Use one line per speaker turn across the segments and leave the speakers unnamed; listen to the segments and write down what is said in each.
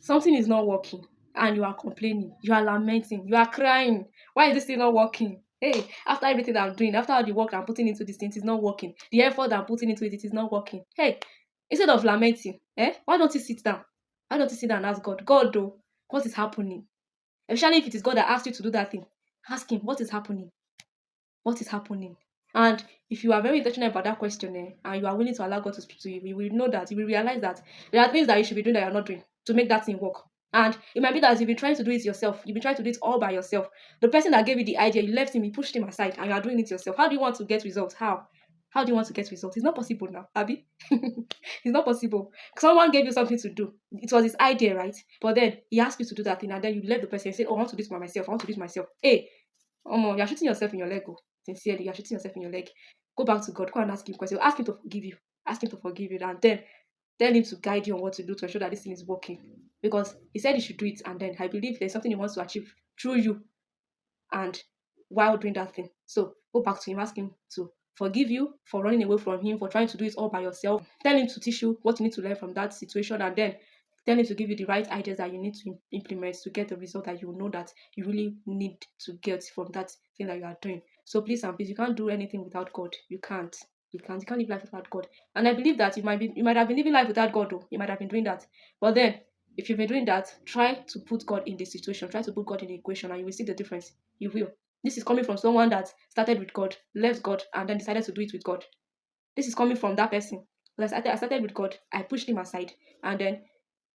something is not working and you are complaining, you are lamenting, you are crying. Why is this thing not working? Hey, after everything I'm doing, after all the work I'm putting into this thing, it is not working. The effort I'm putting into it, it is not working. Hey, instead of lamenting, why don't you sit down? Why don't you sit down and ask God, God, though, what is happening? Especially if it is God that asked you to do that thing, ask Him, what is happening? What is happening? And if you are very intentional about that question, and you are willing to allow God to speak to you, you will know that you will realize that there are things that you should be doing that you're not doing to make that thing work. And it might be that you've been trying to do it yourself. You've been trying to do it all by yourself. The person that gave you the idea, you left him, you pushed him aside, and you are doing it yourself. How do you want to get results? How? How do you want to get results? It's not possible now, Abby. It's not possible. Someone gave you something to do. It was his idea, right? But then he asked you to do that thing, and then you left the person and said, "Oh, I want to do this by myself. I want to do this myself." Hey, you're shooting yourself in your leg. Oh. Sincerely, you're shooting yourself in your leg. Go back to God. Go and ask Him questions. Ask Him to forgive you. Ask Him to forgive you, and then tell Him to guide you on what to do to ensure that this thing is working. Because He said He should do it, and then I believe there's something He wants to achieve through you, and while doing that thing. So go back to Him. Ask Him to forgive you for running away from Him, for trying to do it all by yourself. Tell Him to teach you what you need to learn from that situation, and then tell Him to give you the right ideas that you need to implement to get the result that you know that you really need to get from that thing that you are doing. So please and please, you can't do anything without God. You can't. You can't live life without God. And I believe that you might have been living life without God, though. You might have been doing that. But then, if you've been doing that, try to put God in the situation. Try to put God in the equation, and you will see the difference. You will. This is coming from someone that started with God, left God, and then decided to do it with God. This is coming from that person. I started with God. I pushed him aside, and then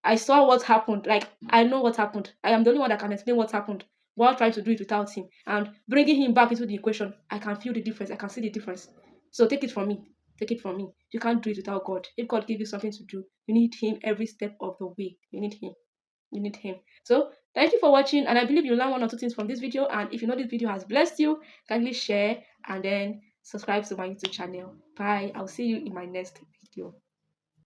I saw what happened. Like, I know what happened. I am the only one that can explain what happened while trying to do it without him. And bringing him back into the equation, I can feel the difference. I can see the difference. So take it from me. Take it from me. You can't do it without God. If God gives you something to do, you need Him every step of the way. You need Him. You need Him. So thank you for watching, and I believe you learned one or two things from this video. And if you know this video has blessed you, kindly share and then subscribe to my YouTube channel. Bye. I'll see you in my next video.